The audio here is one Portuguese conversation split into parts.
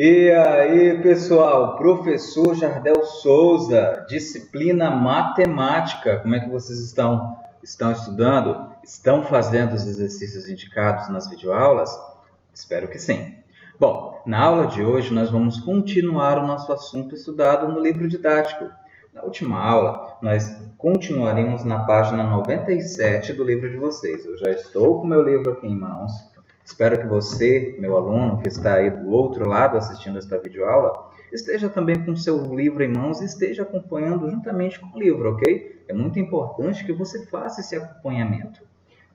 E aí, pessoal, professor Jardel Souza, disciplina matemática. Como é que vocês estão? Estão estudando? Estão fazendo os exercícios indicados nas videoaulas? Espero que sim. Bom, na aula de hoje nós vamos continuar o nosso assunto estudado no livro didático. Na última aula, nós continuaremos na página 97 do livro de vocês. Eu já estou com o meu livro aqui em mãos. Espero que você, meu aluno, que está aí do outro lado assistindo esta videoaula, esteja também com o seu livro em mãos e esteja acompanhando juntamente com o livro, ok? É muito importante que você faça esse acompanhamento,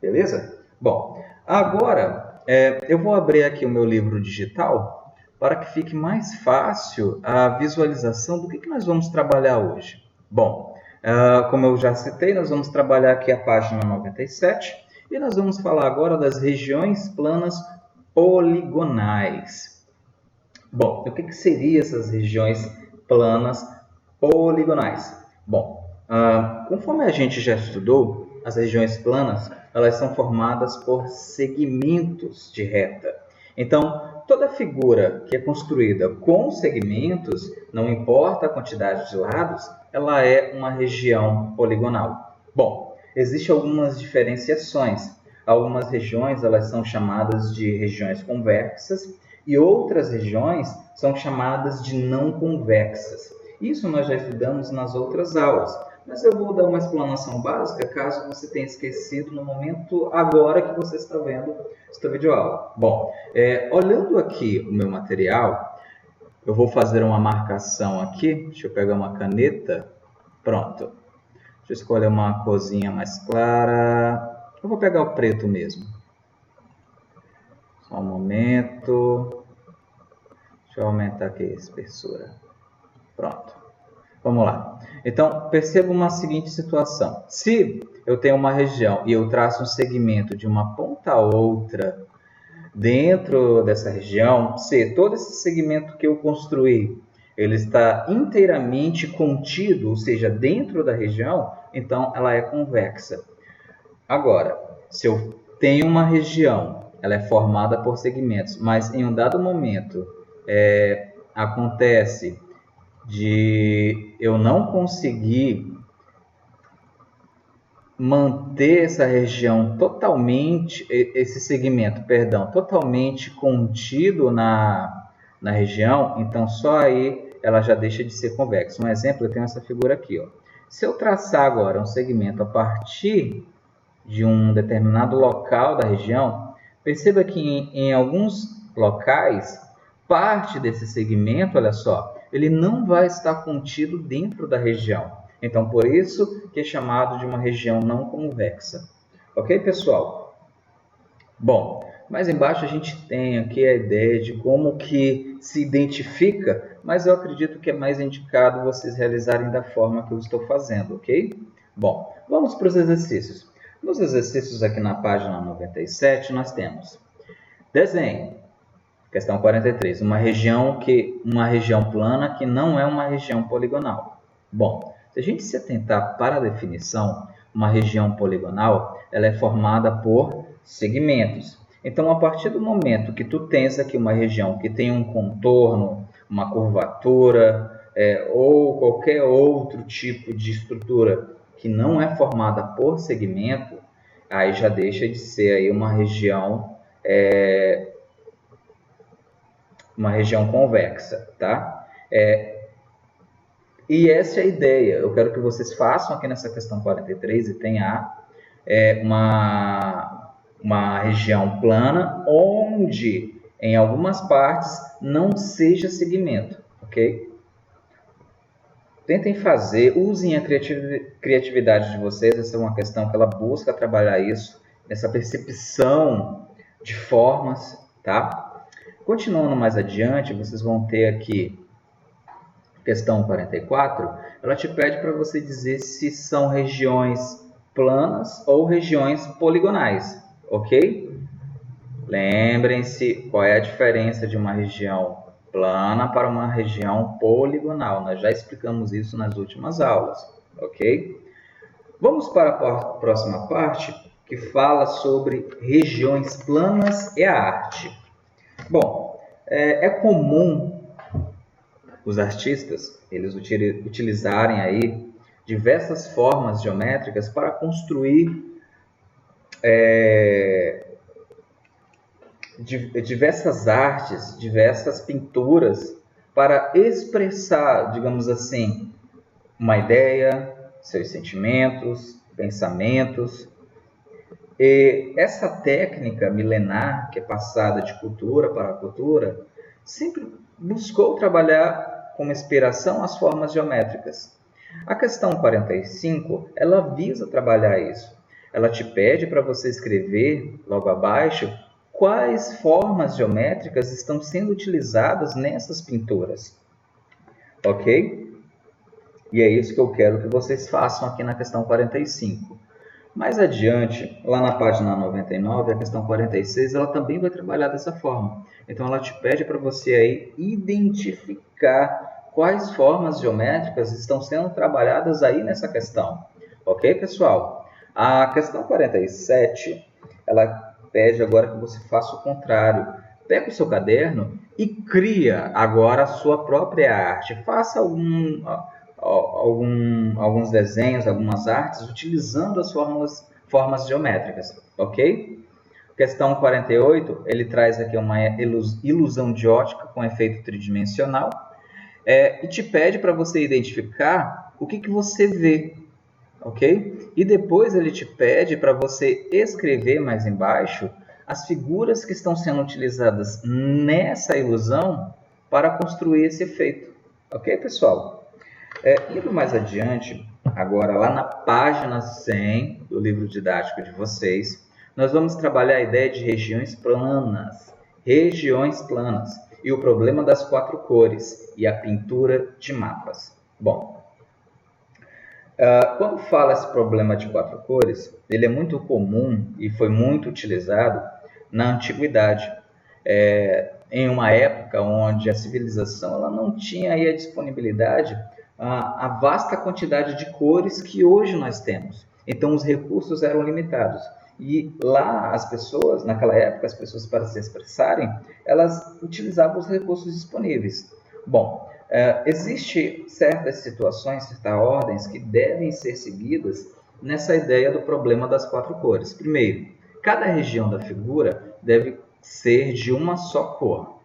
beleza? Bom, agora eu vou abrir aqui o meu livro digital para que fique mais fácil a visualização do que nós vamos trabalhar hoje. Bom, como eu já citei, nós vamos trabalhar aqui a página 97. E nós vamos falar agora das regiões planas poligonais. Bom, o que seriam essas regiões planas poligonais? Bom, conforme a gente já estudou, as regiões planas elas são formadas por segmentos de reta. Então, toda figura que é construída com segmentos, não importa a quantidade de lados, ela é uma região poligonal. Bom, existem algumas diferenciações. Algumas regiões elas são chamadas de regiões convexas e outras regiões são chamadas de não convexas. Isso nós já estudamos nas outras aulas, mas eu vou dar uma explanação básica caso você tenha esquecido no momento agora que você está vendo esta videoaula. Bom, olhando aqui o meu material, eu vou fazer uma marcação aqui. Deixa eu pegar uma caneta. Pronto. Deixa eu escolher uma corzinha mais clara. Eu vou pegar o preto mesmo. Só um momento. Deixa eu aumentar aqui a espessura. Pronto. Vamos lá. Então, perceba uma seguinte situação. Se eu tenho uma região e eu traço um segmento de uma ponta a outra dentro dessa região, se todo esse segmento que eu construí ele está inteiramente contido, ou seja, dentro da região, então ela é convexa. Agora, se eu tenho uma região, ela é formada por segmentos, mas em um dado momento acontece de eu não conseguir manter essa região totalmente, esse segmento, perdão, totalmente contido na região, então só aí ela já deixa de ser convexa. Um exemplo, eu tenho essa figura aqui, ó. Se eu traçar agora um segmento a partir de um determinado local da região, perceba que em alguns locais, parte desse segmento, olha só, ele não vai estar contido dentro da região. Então, por isso que é chamado de uma região não convexa. Ok, pessoal? Bom, mais embaixo a gente tem aqui a ideia de como que se identifica, mas eu acredito que é mais indicado vocês realizarem da forma que eu estou fazendo, ok? Bom, vamos para os exercícios. Nos exercícios aqui na página 97, nós temos desenho, questão 43, uma região plana que não é uma região poligonal. Bom, se a gente se atentar para a definição, uma região poligonal ela é formada por segmentos. Então, a partir do momento que tu tens aqui uma região que tem um contorno, uma curvatura ou qualquer outro tipo de estrutura que não é formada por segmento, aí já deixa de ser aí uma região convexa, tá? E essa é a ideia. Eu quero que vocês façam aqui nessa questão 43 e tenha uma região plana onde em algumas partes não seja segmento, ok? Tentem fazer, usem a criatividade de vocês, essa é uma questão que ela busca trabalhar isso, essa percepção de formas, tá? Continuando mais adiante, vocês vão ter aqui questão 44, ela te pede para você dizer se são regiões planas ou regiões poligonais, ok? Lembrem-se qual é a diferença de uma região plana para uma região poligonal. Nós já explicamos isso nas últimas aulas, ok? Vamos para a próxima parte, que fala sobre regiões planas e a arte. Bom, é comum os artistas, eles utilizarem aí diversas formas geométricas para construir diversas artes, diversas pinturas para expressar, digamos assim, uma ideia, seus sentimentos, pensamentos. E essa técnica milenar, que é passada de cultura para cultura, sempre buscou trabalhar como inspiração as formas geométricas. A questão 45, ela visa trabalhar isso. Ela te pede para você escrever, logo abaixo, quais formas geométricas estão sendo utilizadas nessas pinturas. Ok? E é isso que eu quero que vocês façam aqui na questão 45. Mais adiante, lá na página 99, a questão 46, ela também vai trabalhar dessa forma. Então, ela te pede para você aí identificar quais formas geométricas estão sendo trabalhadas aí nessa questão. Ok, pessoal? A questão 47, ela pede agora que você faça o contrário. Pega o seu caderno e cria agora a sua própria arte. Faça alguns desenhos, algumas artes, utilizando as formas geométricas, ok? Questão 48, ele traz aqui uma ilusão de ótica com efeito tridimensional e te pede para você identificar o que você vê, ok? E depois ele te pede para você escrever mais embaixo as figuras que estão sendo utilizadas nessa ilusão para construir esse efeito, ok, pessoal? Indo mais adiante, agora lá na página 100 do livro didático de vocês, nós vamos trabalhar a ideia de regiões planas e o problema das 4 cores e a pintura de mapas. Bom, quando fala esse problema de 4 cores, ele é muito comum e foi muito utilizado na antiguidade, em uma época onde a civilização ela não tinha aí a disponibilidade a vasta quantidade de cores que hoje nós temos. Então, os recursos eram limitados. E lá, as pessoas, naquela época, as pessoas para se expressarem, elas utilizavam os recursos disponíveis. Bom, existe certas situações, certas ordens que devem ser seguidas nessa ideia do problema das 4 cores. Primeiro, cada região da figura deve ser de uma só cor,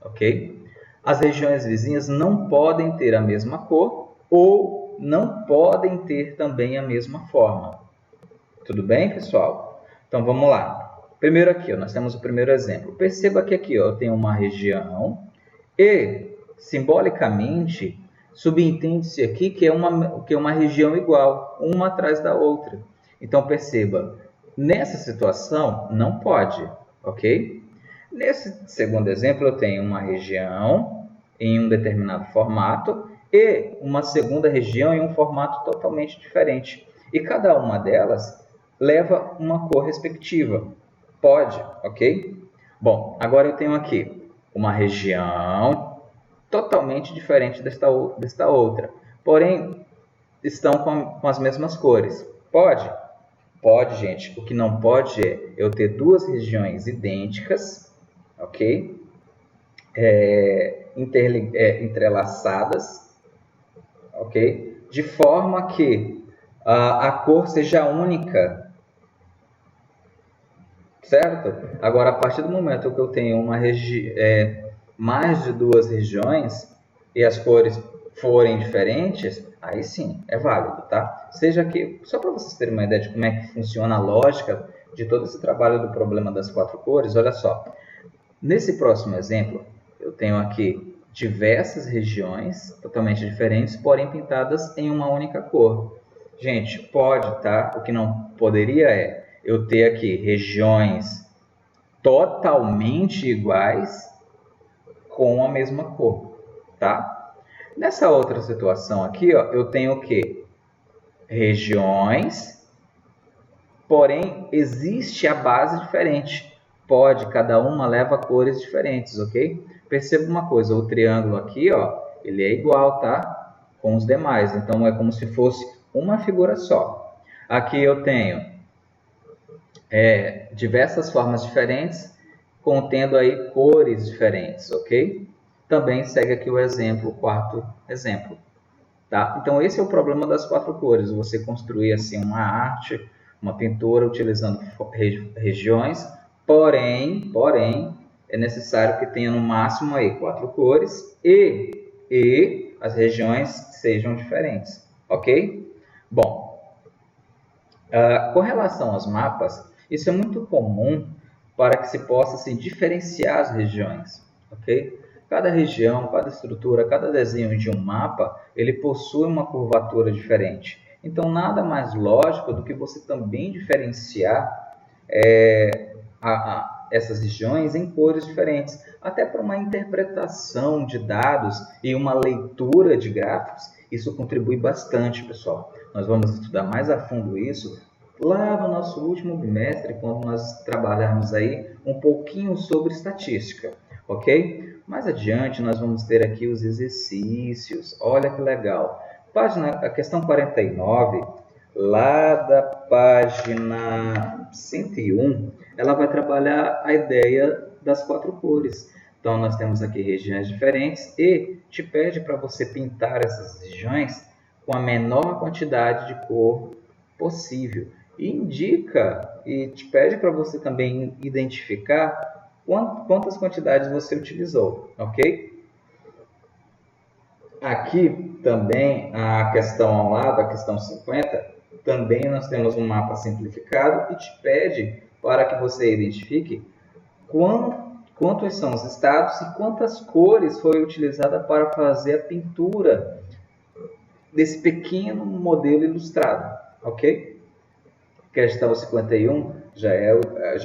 ok? As regiões vizinhas não podem ter a mesma cor ou não podem ter também a mesma forma. Tudo bem, pessoal? Então, vamos lá. Primeiro aqui, nós temos o primeiro exemplo. Perceba que aqui eu tenho uma região e, simbolicamente, subentende-se aqui que é uma região igual, uma atrás da outra. Então, perceba, nessa situação, não pode, ok? Nesse segundo exemplo, eu tenho uma região em um determinado formato e uma segunda região em um formato totalmente diferente. E cada uma delas leva uma cor respectiva. Pode, ok? Bom, agora eu tenho aqui uma região totalmente diferente desta outra. Porém, estão com as mesmas cores. Pode? Pode, gente. O que não pode é eu ter duas regiões idênticas, ok? Entrelaçadas, ok? De forma que a cor seja única, certo? Agora, a partir do momento que eu tenho mais de duas regiões e as cores forem diferentes, aí sim, é válido, tá? Seja que, só para vocês terem uma ideia de como é que funciona a lógica de todo esse trabalho do problema das 4 cores, olha só. Nesse próximo exemplo, eu tenho aqui diversas regiões totalmente diferentes, porém pintadas em uma única cor. Gente, pode, tá? O que não poderia é eu ter aqui regiões totalmente iguais com a mesma cor, tá? Nessa outra situação aqui, ó, eu tenho o quê? Regiões, porém existe a base diferente. Pode, cada uma leva cores diferentes, ok? Perceba uma coisa, o triângulo aqui, ó, ele é igual, tá? Com os demais, então é como se fosse uma figura só. Aqui eu tenho diversas formas diferentes, contendo aí cores diferentes, ok? também segue aqui o exemplo, o quarto exemplo. Tá? Então, esse é o problema das 4 cores. Você construir assim uma arte, uma pintura utilizando regiões, porém, é necessário que tenha no máximo aí 4 cores e as regiões sejam diferentes, ok? Bom, com relação aos mapas, isso é muito comum para que se possa assim, diferenciar as regiões, ok? Cada região, cada estrutura, cada desenho de um mapa, ele possui uma curvatura diferente. Então, nada mais lógico do que você também diferenciar essas regiões em cores diferentes, até para uma interpretação de dados e uma leitura de gráficos, isso contribui bastante, pessoal. Nós vamos estudar mais a fundo isso lá no nosso último bimestre, quando nós trabalharmos aí um pouquinho sobre estatística, ok? Mais adiante nós vamos ter aqui os exercícios, olha que legal. A questão 49, lá da página 101, ela vai trabalhar a ideia das 4 cores. Então, nós temos aqui regiões diferentes e te pede para você pintar essas regiões com a menor quantidade de cor possível. E indica e te pede para você também identificar quantas quantidades você utilizou, ok? Aqui também a questão ao lado, a questão 50, também nós temos um mapa simplificado e te pede para que você identifique quantos são os estados e quantas cores foi utilizada para fazer a pintura desse pequeno modelo ilustrado, ok? Questão 51 já é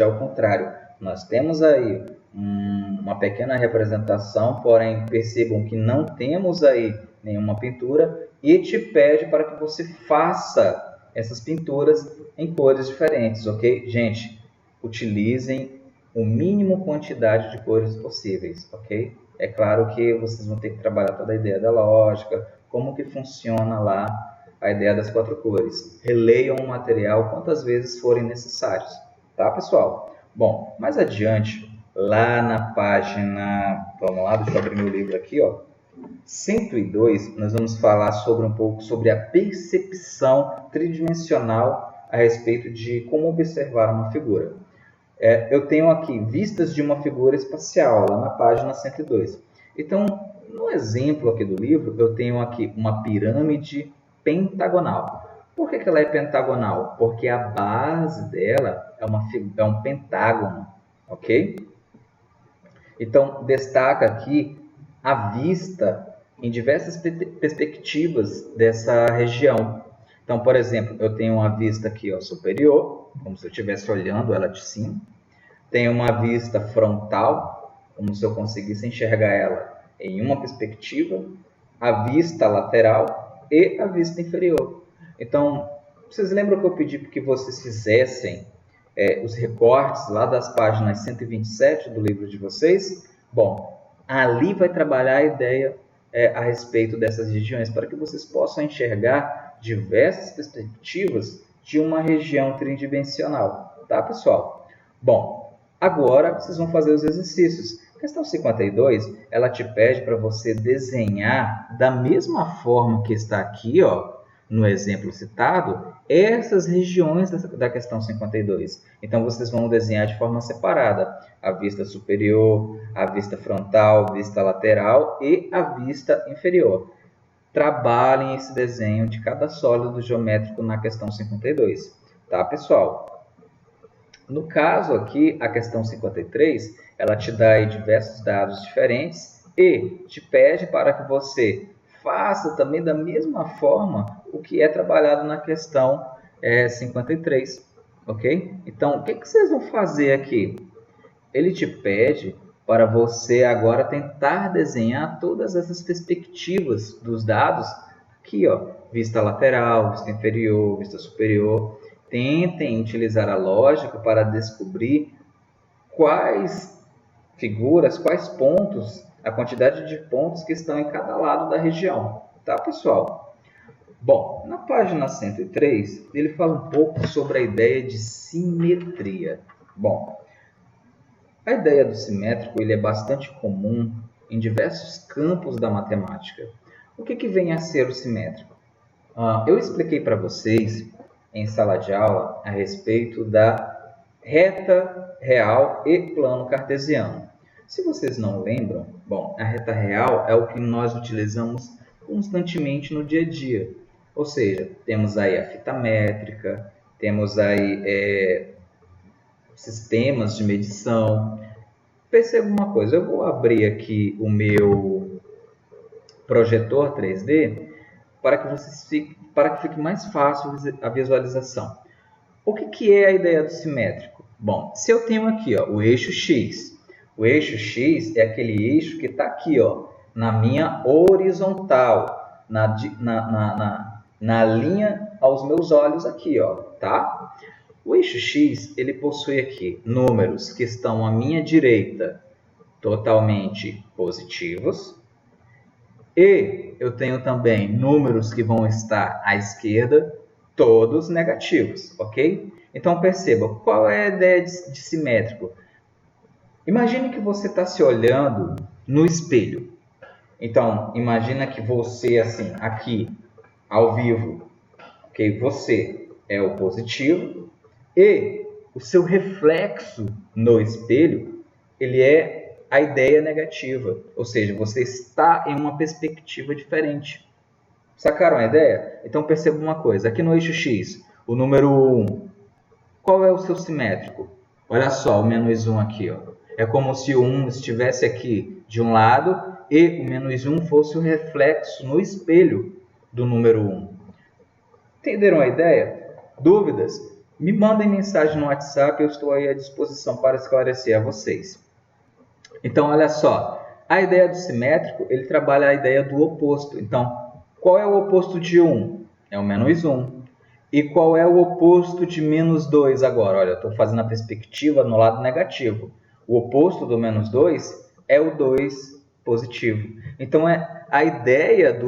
o contrário. Nós temos aí uma pequena representação, porém percebam que não temos aí nenhuma pintura e te pede para que você faça essas pinturas em cores diferentes, ok? Gente, utilizem o mínimo quantidade de cores possíveis, ok? É claro que vocês vão ter que trabalhar toda a ideia da lógica, como que funciona lá a ideia das 4 cores. Releiam o material quantas vezes forem necessários, tá, pessoal? Bom, mais adiante, lá na página, vamos lá, deixa eu abrir meu livro aqui, ó, 102, nós vamos falar um pouco sobre a percepção tridimensional a respeito de como observar uma figura. Eu tenho aqui vistas de uma figura espacial, lá na página 102. Então, no exemplo aqui do livro, eu tenho aqui uma pirâmide pentagonal. Por que ela é pentagonal? Porque a base dela é um pentágono, ok? Então, destaca aqui a vista em diversas perspectivas dessa região. Então, por exemplo, eu tenho uma vista aqui ó, superior, como se eu estivesse olhando ela de cima. Tenho uma vista frontal, como se eu conseguisse enxergar ela em uma perspectiva. A vista lateral e a vista inferior. Então, vocês lembram que eu pedi que vocês fizessem os recortes lá das páginas 127 do livro de vocês? Bom, ali vai trabalhar a ideia a respeito dessas regiões, para que vocês possam enxergar diversas perspectivas de uma região tridimensional. Tá, pessoal? Bom, agora vocês vão fazer os exercícios. Questão 52, ela te pede para você desenhar da mesma forma que está aqui, ó, no exemplo citado, essas regiões da questão 52. Então, vocês vão desenhar de forma separada a vista superior, a vista frontal, a vista lateral e a vista inferior. Trabalhem esse desenho de cada sólido geométrico na questão 52. Tá, pessoal? No caso aqui, a questão 53, ela te dá aí diversos dados diferentes e te pede para que você faça também da mesma forma o que é trabalhado na questão 53, ok? Então, o que vocês vão fazer aqui? Ele te pede para você agora tentar desenhar todas essas perspectivas dos dados aqui, ó, vista lateral, vista inferior, vista superior. Tentem utilizar a lógica para descobrir quais figuras, quais pontos, a quantidade de pontos que estão em cada lado da região. Tá, pessoal? Bom, na página 103, ele fala um pouco sobre a ideia de simetria. Bom, a ideia do simétrico ele é bastante comum em diversos campos da matemática. O que vem a ser o simétrico? Eu expliquei para vocês em sala de aula a respeito da reta real e plano cartesiano. Se vocês não lembram, bom, a reta real é o que nós utilizamos constantemente no dia a dia. Ou seja, temos aí a fita métrica, temos aí sistemas de medição. Perceba uma coisa, eu vou abrir aqui o meu projetor 3D para que fique mais fácil a visualização. O que é a ideia do simétrico? Bom, se eu tenho aqui o eixo X, o eixo X é aquele eixo que está aqui na minha horizontal, na linha aos meus olhos aqui, tá? O eixo X ele possui aqui números que estão à minha direita totalmente positivos, e eu tenho também números que vão estar à esquerda, todos negativos, ok? Então perceba, qual é a ideia de simétrico? Imagine que você está se olhando no espelho. Então, imagina que você, assim, aqui, ao vivo, ok? Você é o positivo e o seu reflexo no espelho, ele é a ideia negativa, ou seja, você está em uma perspectiva diferente. Sacaram a ideia? Então perceba uma coisa, aqui no eixo X, o número 1, qual é o seu simétrico? Olha só, o menos 1 aqui, é como se o 1 estivesse aqui de um lado e o menos 1 fosse o reflexo no espelho do número 1. Entenderam a ideia? Dúvidas? Me mandem mensagem no WhatsApp, eu estou aí à disposição para esclarecer a vocês. Então, olha só, a ideia do simétrico, ele trabalha a ideia do oposto. Então, qual é o oposto de 1? É o menos 1. E qual é o oposto de menos 2 agora? Olha, eu estou fazendo a perspectiva no lado negativo. O oposto do menos 2 é o 2 positivo. Então, a ideia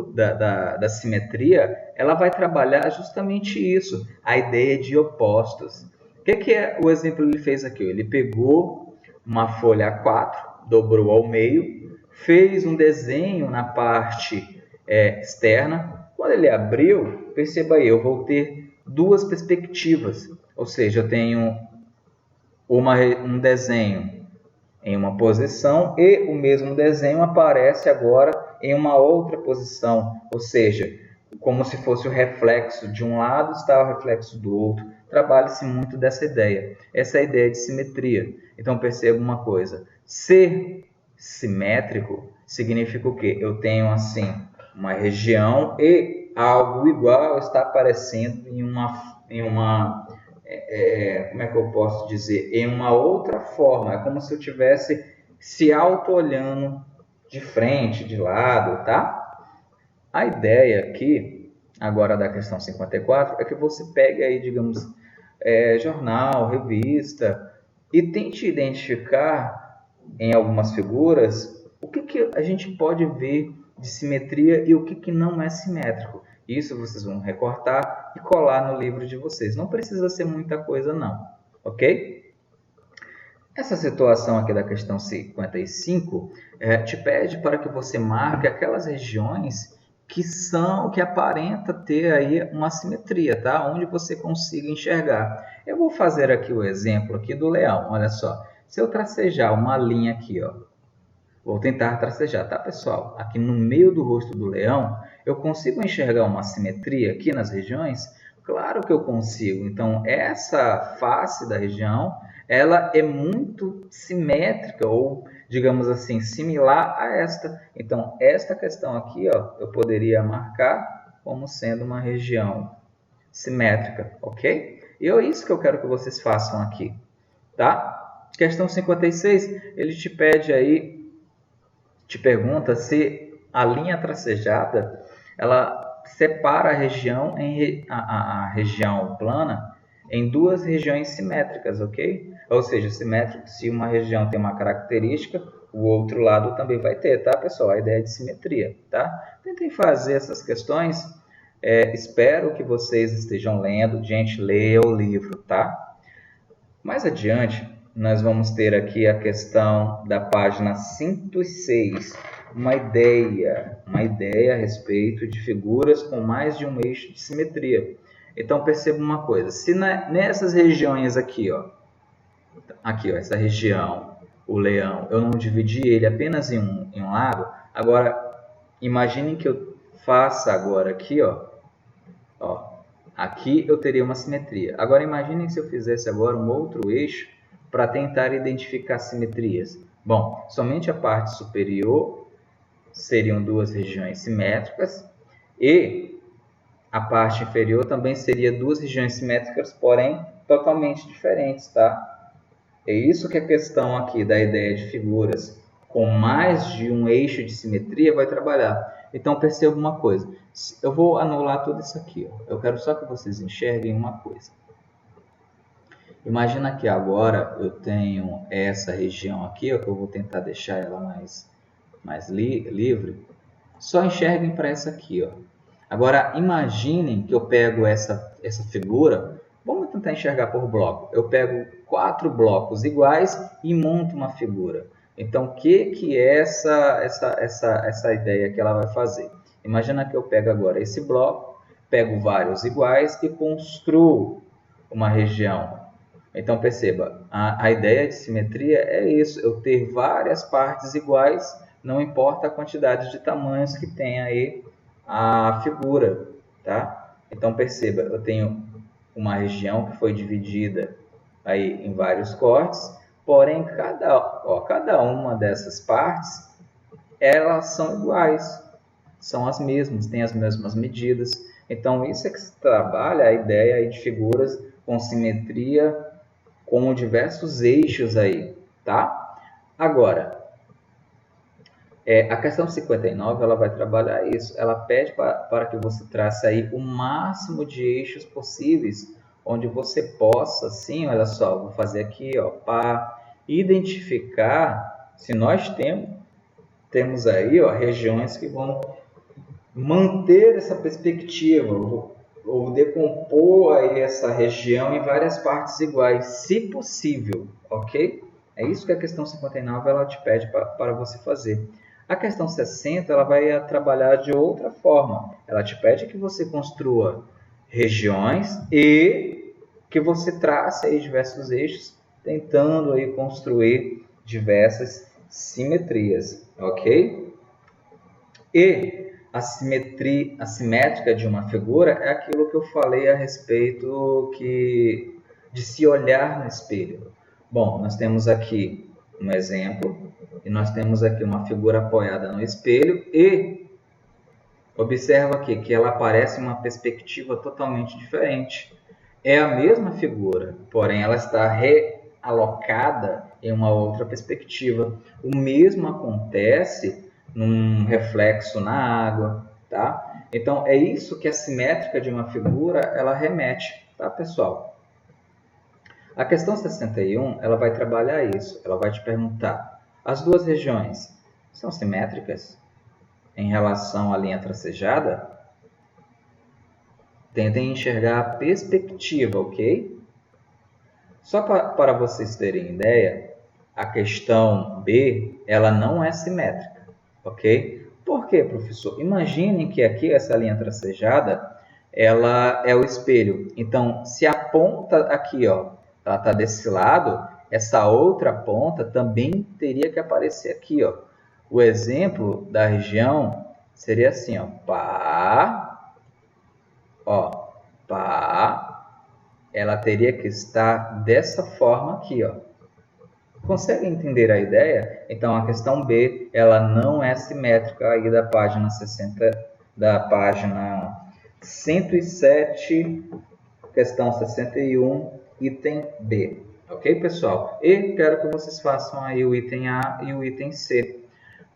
da simetria, ela vai trabalhar justamente isso, a ideia de opostos. O que é o exemplo que ele fez aqui? Ele pegou uma folha A4, dobrou ao meio, fez um desenho na parte externa. Quando ele abriu, perceba aí, eu vou ter duas perspectivas, ou seja, eu tenho um desenho em uma posição e o mesmo desenho aparece agora em uma outra posição, ou seja, como se fosse o reflexo de um lado está o reflexo do outro. Trabalha-se muito dessa ideia. Essa é a ideia de simetria. Então perceba uma coisa, ser simétrico significa o quê? Eu tenho assim uma região e algo igual está aparecendo em uma como é que eu posso dizer? Em uma outra forma. É como se eu estivesse se auto-olhando de frente, de lado, tá? A ideia aqui, agora da questão 54, é que você pegue aí, digamos, jornal, revista, e tente identificar em algumas figuras o que a gente pode ver de simetria e o que não é simétrico. Isso vocês vão recortar e colar no livro de vocês. Não precisa ser muita coisa não, ok? Essa situação aqui da questão 55 te pede para que você marque aquelas regiões que aparenta ter aí uma simetria, tá? Onde você consiga enxergar. Eu vou fazer aqui o exemplo aqui do leão, olha só. Se eu tracejar uma linha aqui, vou tentar tracejar, tá, pessoal? Aqui no meio do rosto do leão, eu consigo enxergar uma simetria aqui nas regiões? Claro que eu consigo. Então, essa face da região, ela é muito simétrica ou, digamos assim, similar a esta. Então, esta questão aqui, eu poderia marcar como sendo uma região simétrica, ok? E é isso que eu quero que vocês façam aqui, tá? Questão 56, ele te pede aí, te pergunta se a linha tracejada, ela separa a região, a região plana em duas regiões simétricas, ok? Ou seja, simétrico, se uma região tem uma característica, o outro lado também vai ter, tá, pessoal? A ideia é de simetria, tá? Tentem fazer essas questões. Espero que vocês estejam lendo. Gente, leia o livro, tá? Mais adiante, nós vamos ter aqui a questão da página 106, uma ideia a respeito de figuras com mais de um eixo de simetria. Então perceba uma coisa, se nessas regiões aqui, ó, essa região, o leão, eu não dividi ele apenas em um lado, agora imaginem que eu faça agora aqui, ó, aqui eu teria uma simetria. Agora imaginem se eu fizesse agora um outro eixo para tentar identificar simetrias. Bom, somente a parte superior seriam duas regiões simétricas e a parte inferior também seria duas regiões simétricas, porém totalmente diferentes, tá? É isso que a questão aqui da ideia de figuras com mais de um eixo de simetria vai trabalhar. Então perceba uma coisa, eu vou anular tudo isso aqui, ó. Eu quero só que vocês enxerguem uma coisa. Imagina que agora eu tenho essa região aqui, ó, que eu vou tentar deixar ela mais livre. Só enxerguem para essa aqui, ó. Agora imaginem que eu pego essa figura, vamos tentar enxergar por bloco. Eu pego 4 blocos iguais e monto uma figura. Então o que é essa ideia que ela vai fazer? Imagina que eu pego agora esse bloco, pego vários iguais e construo uma região. Então perceba, a ideia de simetria é isso, eu ter várias partes iguais, não importa a quantidade de tamanhos que tem aí a figura, tá? Então perceba, eu tenho uma região que foi dividida aí em vários cortes, porém cada uma dessas partes, elas são iguais, são as mesmas, têm as mesmas medidas. Então isso é que se trabalha a ideia aí de figuras com simetria, com diversos eixos aí, tá? Agora, a questão 59, ela vai trabalhar isso. Ela pede para que você trace aí o máximo de eixos possíveis, onde você possa, sim, olha só, vou fazer aqui, ó, para identificar se nós temos aí, ó, regiões que vão manter essa perspectiva, ou decompor aí essa região em várias partes iguais, se possível, ok? É isso que a questão 59 ela te pede para você fazer. A questão 60 ela vai trabalhar de outra forma. Ela te pede que você construa regiões e que você trace aí diversos eixos, tentando aí construir diversas simetrias, ok? E a simétrica de uma figura é aquilo que eu falei a respeito de se olhar no espelho. Bom, nós temos aqui um exemplo e nós temos aqui uma figura apoiada no espelho e observa aqui que ela aparece em uma perspectiva totalmente diferente. É a mesma figura, porém ela está realocada em uma outra perspectiva. O mesmo acontece num reflexo na água, tá? Então é isso que a simétrica de uma figura ela remete, tá, pessoal? A questão 61, ela vai trabalhar isso. Ela vai te perguntar: as duas regiões são simétricas em relação à linha tracejada? Tentem enxergar a perspectiva, ok? Só para vocês terem ideia, a questão B, ela não é simétrica, ok? Por quê, professor? Imaginem que aqui essa linha tracejada, ela é o espelho. Então, se a ponta aqui, ó, ela está desse lado, essa outra ponta também teria que aparecer aqui, ó. O exemplo da região seria assim, ó, pá, ela teria que estar dessa forma aqui, ó. Consegue entender a ideia? Então a questão B, ela não é simétrica aí da página 60, da página 107, questão 61, item B. Ok, pessoal? E quero que vocês façam aí o item A e o item C.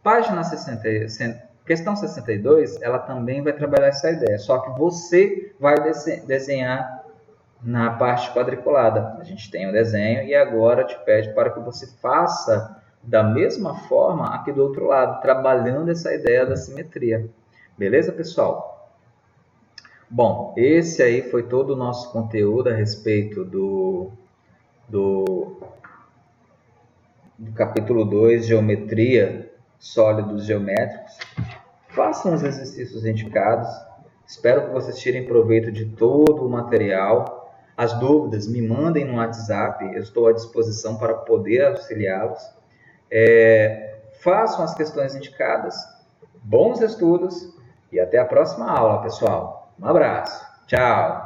Página 60, questão 62, ela também vai trabalhar essa ideia, só que você vai desenhar na parte quadriculada. A gente tem o desenho e agora te pede para que você faça da mesma forma aqui do outro lado, trabalhando essa ideia da simetria. Beleza, pessoal? Bom, esse aí foi todo o nosso conteúdo a respeito do capítulo 2, Geometria, Sólidos Geométricos. Façam os exercícios indicados. Espero que vocês tirem proveito de todo o material. As dúvidas, me mandem no WhatsApp. Eu estou à disposição para poder auxiliá-los. Façam as questões indicadas. Bons estudos e até a próxima aula, pessoal. Um abraço. Tchau.